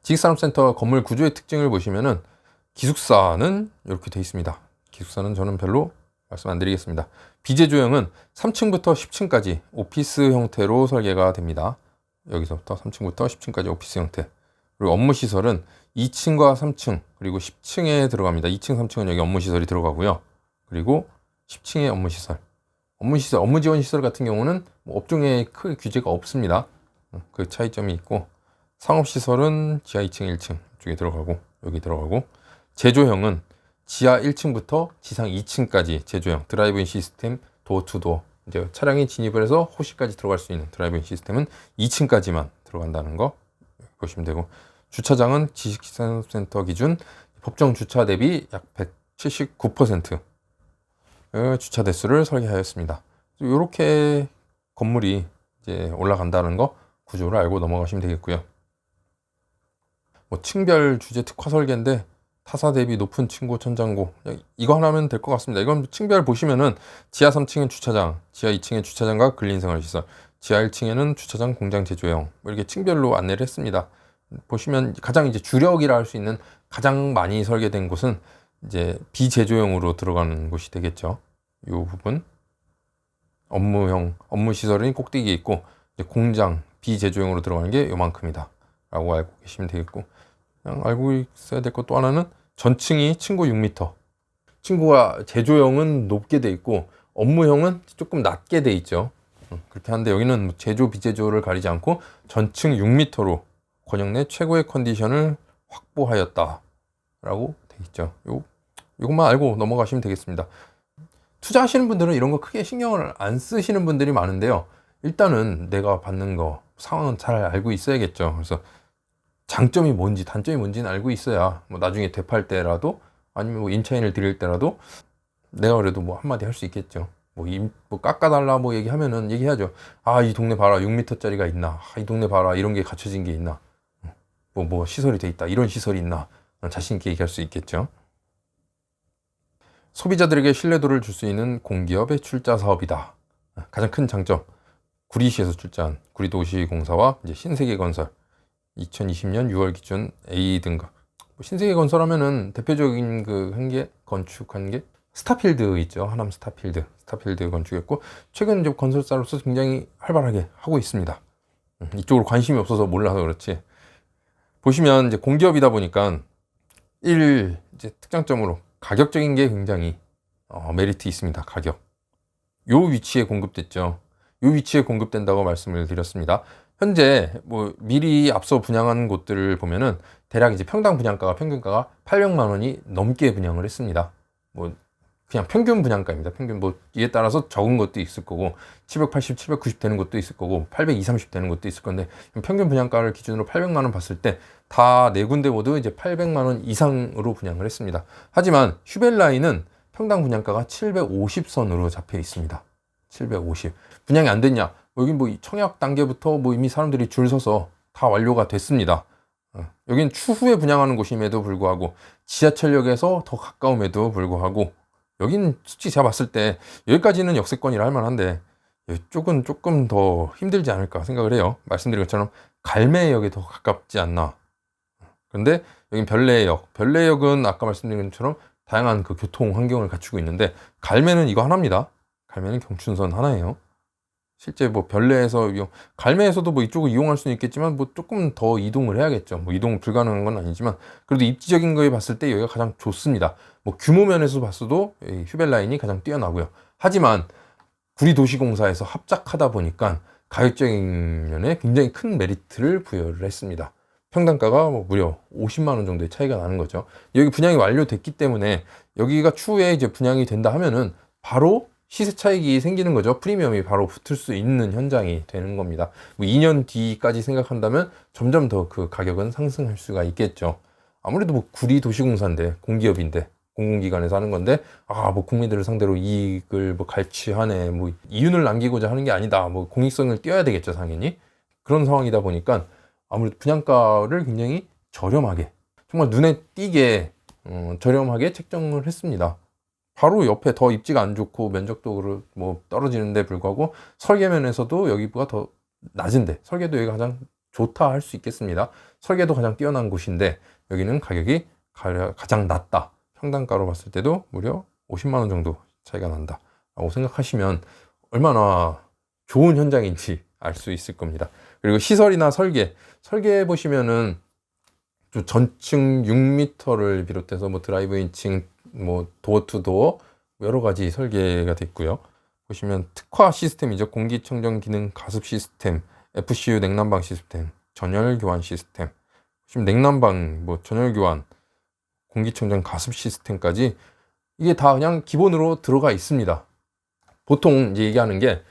지식산업센터 건물 구조의 특징을 보시면은 기숙사는 이렇게 되어 있습니다. 기숙사는 저는 별로 말씀 안 드리겠습니다. 비제조형은 3층부터 10층까지 오피스 형태로 설계가 됩니다. 여기서부터 3층부터 10층까지 오피스 형태. 그리고 업무시설은 2층과 3층 그리고 10층에 들어갑니다. 2층, 3층은 여기 업무시설이 들어가고요. 그리고 10층에 업무시설. 업무지원시설 같은 경우는 뭐 업종에 크게 규제가 없습니다. 그 차이점이 있고, 상업시설은 지하 2층, 1층 쪽에 들어가고 여기 들어가고, 제조형은 지하 1층부터 지상 2층까지 제조형 드라이브인 시스템 도어 투 도어, 이제 차량이 진입을 해서 호시까지 들어갈 수 있는 드라이브인 시스템은 2층까지만 들어간다는 거 보시면 되고, 주차장은 지식산업센터 기준 법정 주차 대비 약 179% 주차 대수를 설계하였습니다. 이렇게 건물이 이제 올라간다는 거 구조를 알고 넘어가시면 되겠고요. 뭐 층별 주제 특화 설계인데 타사 대비 높은 층고 천장고 이거 하나면 될 것 같습니다. 이건 층별 보시면은 지하 3층엔 주차장, 지하 2층엔 주차장과 근린생활시설, 지하 1층에는 주차장 공장 제조형, 뭐 이렇게 층별로 안내를 했습니다. 보시면 가장 이제 주력이라 할 수 있는 가장 많이 설계된 곳은 이제 비제조형으로 들어가는 곳이 되겠죠. 이 부분 업무 시설은 꼭대기에 있고, 이제 공장 비제조형으로 들어가는 게 요만큼이다 라고 알고 계시면 되겠고, 그냥 알고 있어야 될 것 또 하나는 전층이 층고 6m, 층고가 제조형은 높게 돼 있고 업무형은 조금 낮게 돼 있죠. 그렇게 하는데 여기는 제조 비제조를 가리지 않고 전층 6m로 권역 내 최고의 컨디션을 확보하였다 라고 돼 있죠. 요것만 알고 넘어가시면 되겠습니다. 투자하시는 분들은 이런 거 크게 신경을 안 쓰시는 분들이 많은데요. 일단은 내가 받는 거 상황은 잘 알고 있어야겠죠. 그래서 장점이 뭔지 단점이 뭔지는 알고 있어야 뭐 나중에 되팔 때라도 아니면 뭐 임차인을 드릴 때라도 내가 그래도 뭐 한마디 할 수 있겠죠. 뭐 깎아달라 뭐 얘기하면은 얘기하죠. 아, 이 동네 봐라 6m짜리가 있나, 아, 이 동네 봐라 이런 게 갖춰진 게 있나, 뭐 시설이 돼 있다, 이런 시설이 있나, 자신 있게 얘기할 수 있겠죠. 소비자들에게 신뢰도를 줄 수 있는 공기업의 출자 사업이다. 가장 큰 장점, 구리시에서 출자한 구리도시공사와 이제 신세계건설 2020년 6월 기준 A 등급. 신세계건설하면은 대표적인 그 한 게 건축한 게 스타필드 있죠. 하남 스타필드 건축했고, 최근 이제 건설사로서 굉장히 활발하게 하고 있습니다. 이쪽으로 관심이 없어서 몰라서 그렇지. 보시면 이제 공기업이다 보니까 이제 특장점으로 가격적인 게 굉장히 메리트 있습니다. 가격. 요 위치에 공급됐죠. 요 위치에 공급된다고 말씀을 드렸습니다. 현재 뭐 미리 앞서 분양한 곳들을 보면은 대략 이제 평당 분양가가 평균가가 800만 원이 넘게 분양을 했습니다. 뭐 그냥 평균 분양가입니다. 평균 뭐 이에 따라서 적은 것도 있을 거고 780, 790 되는 것도 있을 거고 820, 30 되는 것도 있을 건데, 평균 분양가를 기준으로 800만 원 봤을 때 다 네 군데 모두 이제 800만 원 이상으로 분양을 했습니다. 하지만 휴벨라인은 평당 분양가가 750선으로 잡혀 있습니다. 750. 분양이 안 됐냐? 여기 뭐 청약 단계부터 뭐 이미 사람들이 줄 서서 다 완료가 됐습니다. 여긴 추후에 분양하는 곳임에도 불구하고 지하철역에서 더 가까움에도 불구하고 여긴 솔직히 제가 봤을 때 여기까지는 역세권이라 할 만한데 이쪽은 조금 더 힘들지 않을까 생각을 해요. 말씀드린 것처럼 갈매역에 더 가깝지 않나. 근데 여긴 별내역은 아까 말씀드린 것처럼 다양한 그 교통 환경을 갖추고 있는데, 갈매는 이거 하나입니다. 갈매는 경춘선 하나예요. 실제 뭐 갈매에서도 뭐 이쪽을 이용할 수는 있겠지만 뭐 조금 더 이동을 해야겠죠. 뭐 이동 불가능한 건 아니지만 그래도 입지적인 거에 봤을 때 여기가 가장 좋습니다. 뭐 규모 면에서 봤어도 휴벨라인이 가장 뛰어나고요. 하지만 구리도시공사에서 합작하다 보니까 가격적인 면에 굉장히 큰 메리트를 부여를 했습니다. 평당가가 뭐 무려 50만 원 정도의 차이가 나는 거죠. 여기 분양이 완료됐기 때문에 여기가 추후에 이제 분양이 된다 하면은 바로 시세 차익이 생기는 거죠. 프리미엄이 바로 붙을 수 있는 현장이 되는 겁니다. 뭐 2년 뒤까지 생각한다면 점점 더 그 가격은 상승할 수가 있겠죠. 아무래도 뭐 구리도시공사인데, 공기업인데, 공공기관에서 하는 건데, 뭐 국민들을 상대로 이익을 뭐 갈취하네, 뭐 이윤을 남기고자 하는 게 아니다, 뭐 공익성을 띄어야 되겠죠, 당연히. 그런 상황이다 보니까 아무래도 분양가를 굉장히 저렴하게, 정말 눈에 띄게 저렴하게 책정을 했습니다. 바로 옆에 더 입지가 안 좋고 면적도 뭐 떨어지는데 불구하고 설계면에서도 여기보다 더 낮은데, 설계도 여기가 가장 좋다 할 수 있겠습니다. 설계도 가장 뛰어난 곳인데 여기는 가격이 가장 낮다. 평당가로 봤을 때도 무려 50만 원 정도 차이가 난다 라고 생각하시면 얼마나 좋은 현장인지 알 수 있을 겁니다. 그리고 시설이나 설계 보시면은 전층 6m를 비롯해서 뭐 드라이브인층, 뭐 도어 투 도어 여러 가지 설계가 됐고요. 보시면 특화 시스템이죠. 공기청정 기능 가습 시스템, FCU 냉난방 시스템, 전열 교환 시스템. 지금 냉난방, 뭐 전열 교환, 공기청정 가습 시스템까지 이게 다 그냥 기본으로 들어가 있습니다. 보통 이제 얘기하는 게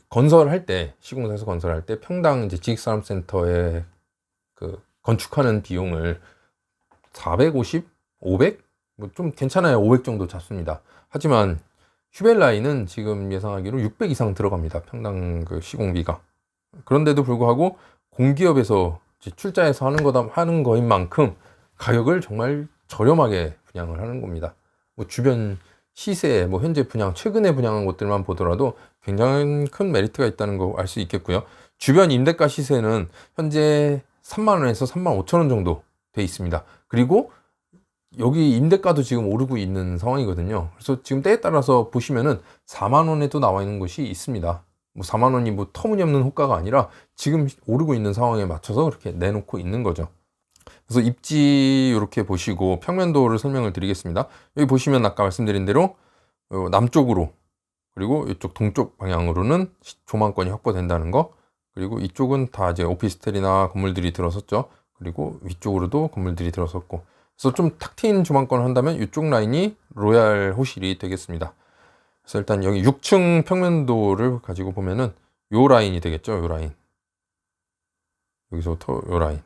건설할 때, 시공사에서 건설할 때 평당 이제 지식산업센터에 그 건축하는 비용을 450, 500? 뭐 좀 괜찮아요. 500 정도 잡습니다. 하지만 휴벨라인은 지금 예상하기로 600 이상 들어갑니다. 평당 그 시공비가. 그런데도 불구하고 공기업에서 출자해서 하는 거인 만큼 가격을 정말 저렴하게 분양을 하는 겁니다. 뭐 주변 시세, 뭐 현재 분양, 최근에 분양한 곳들만 보더라도 굉장히 큰 메리트가 있다는 거 알 수 있겠고요. 주변 임대가 시세는 현재 3만 원에서 3만 5천 원 정도 돼 있습니다. 그리고 여기 임대가도 지금 오르고 있는 상황이거든요. 그래서 지금 때에 따라서 보시면은 4만 원에도 나와 있는 곳이 있습니다. 뭐 4만 원이 뭐 터무니없는 호가가 아니라 지금 오르고 있는 상황에 맞춰서 그렇게 내놓고 있는 거죠. 그래서 입지 이렇게 보시고 평면도를 설명을 드리겠습니다. 여기 보시면 아까 말씀드린 대로 남쪽으로 그리고 이쪽 동쪽 방향으로는 조망권이 확보된다는 거, 그리고 이쪽은 다 이제 오피스텔이나 건물들이 들어섰죠. 그리고 위쪽으로도 건물들이 들어섰고, 그래서 좀 탁 트인 조망권을 한다면 이쪽 라인이 로얄 호실이 되겠습니다. 그래서 일단 여기 6층 평면도를 가지고 보면은 요 라인이 되겠죠. 요 라인. 여기서부터 요 라인.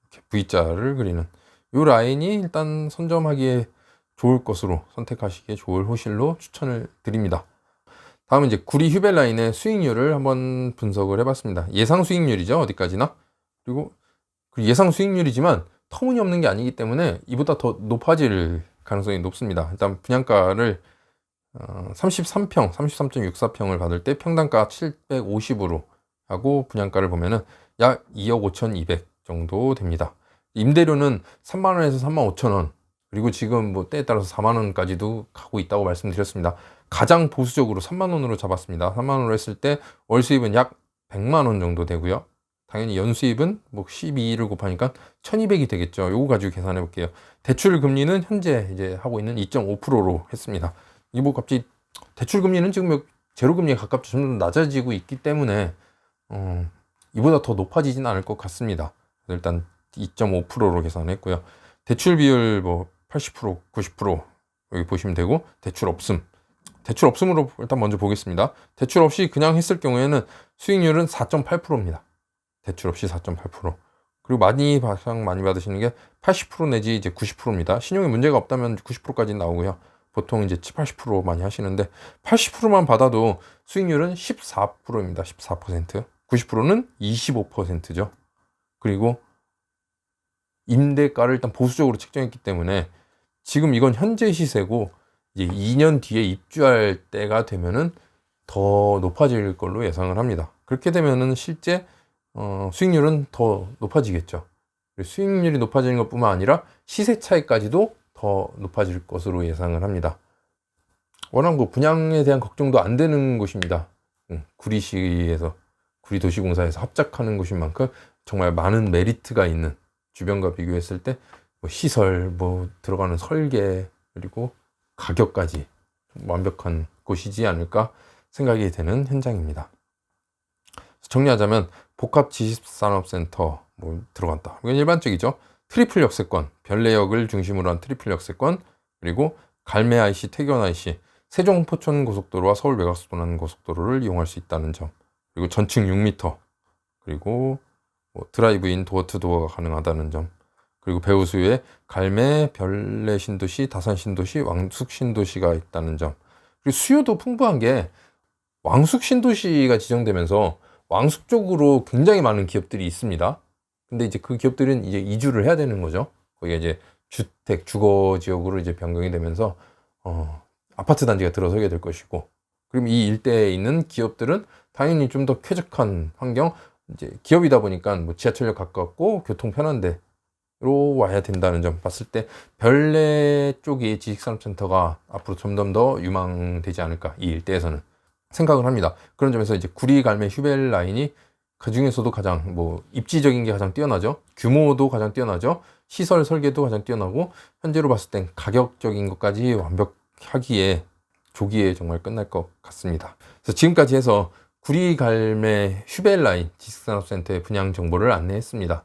이렇게 V자를 그리는 요 라인이 일단 선점하기에 좋을 것으로, 선택하시기에 좋을 호실로 추천을 드립니다. 다음은 이제 구리 휴벨라인의 수익률을 한번 분석을 해봤습니다. 예상 수익률이죠. 어디까지나. 그리고 예상 수익률이지만 터무니없는 게 아니기 때문에 이보다 더 높아질 가능성이 높습니다. 일단 분양가를 33평, 33.64평을 받을 때 평당가 750으로 하고 분양가를 보면은 약 2억 5,200 정도 됩니다. 임대료는 3만 원에서 3만 5천 원, 그리고 지금 뭐 때에 따라서 4만 원까지도 가고 있다고 말씀드렸습니다. 가장 보수적으로 3만 원으로 잡았습니다. 3만 원으로 했을 때 월 수입은 약 100만 원 정도 되고요. 당연히 연수입은 뭐 12를 곱하니까 1200이 되겠죠. 요거 가지고 계산해 볼게요. 대출 금리는 현재 이제 하고 있는 2.5%로 했습니다. 이게 뭐 갑자기 대출 금리는 지금 제로 금리에 가깝죠. 좀 낮아지고 있기 때문에 이보다 더 높아지진 않을 것 같습니다. 일단 2.5%로 계산했고요. 대출 비율 뭐 80%, 90% 여기 보시면 되고, 대출 없음으로 일단 먼저 보겠습니다. 대출 없이 그냥 했을 경우에는 수익률은 4.8%입니다. 대출 없이 4.8%. 그리고 가장 많이 받으시는 게 80% 내지 이제 90%입니다. 신용에 문제가 없다면 90%까지 나오고요. 보통 이제 80% 많이 하시는데 80%만 받아도 수익률은 14%입니다. 14%. 90%는 25%죠. 그리고 임대가를 일단 보수적으로 책정했기 때문에 지금 이건 현재 시세고 이제 2년 뒤에 입주할 때가 되면은 더 높아질 걸로 예상을 합니다. 그렇게 되면은 실제 수익률은 더 높아지겠죠. 수익률이 높아지는 것뿐만 아니라 시세 차이까지도 더 높아질 것으로 예상을 합니다. 워낙 뭐 분양에 대한 걱정도 안 되는 곳입니다. 구리시에서, 구리도시공사에서 합작하는 곳인 만큼 정말 많은 메리트가 있는, 주변과 비교했을 때 뭐 시설, 뭐 들어가는 설계, 그리고 가격까지 완벽한 곳이지 않을까 생각이 되는 현장입니다. 정리하자면 복합지식산업센터 뭐 들어간다. 이건 일반적이죠. 트리플 역세권, 별내역을 중심으로 한 트리플 역세권, 그리고 갈매 IC, 태견 IC, 세종 포천 고속도로와 서울 외곽순환 고속도로를 이용할 수 있다는 점, 그리고 전층 6m, 그리고 뭐 드라이브인 도어 투 도어가 가능하다는 점, 그리고 배우수에 갈매, 별내 신도시, 다산 신도시, 왕숙 신도시가 있다는 점, 그리고 수요도 풍부한 게 왕숙 신도시가 지정되면서 왕숙 쪽으로 굉장히 많은 기업들이 있습니다. 근데 이제 그 기업들은 이제 이주를 해야 되는 거죠. 거기가 이제 주택, 주거 지역으로 이제 변경이 되면서 아파트 단지가 들어서게 될 것이고, 그럼 이 일대에 있는 기업들은 당연히 좀 더 쾌적한 환경, 이제 기업이다 보니까 뭐 지하철역 가깝고 교통 편한 데로 와야 된다는 점 봤을 때 별내 쪽이 지식산업센터가 앞으로 점점 더 유망되지 않을까, 이 일대에서는 생각을 합니다. 그런 점에서 이제 구리 갈매 휴벨 라인이 그 중에서도 가장 뭐 입지적인 게 가장 뛰어나죠. 규모도 가장 뛰어나죠. 시설 설계도 가장 뛰어나고, 현재로 봤을 땐 가격적인 것까지 완벽하기에 조기에 정말 끝날 것 같습니다. 그래서 지금까지 해서 구리 갈매 휴벨 라인 지식산업센터의 분양 정보를 안내했습니다.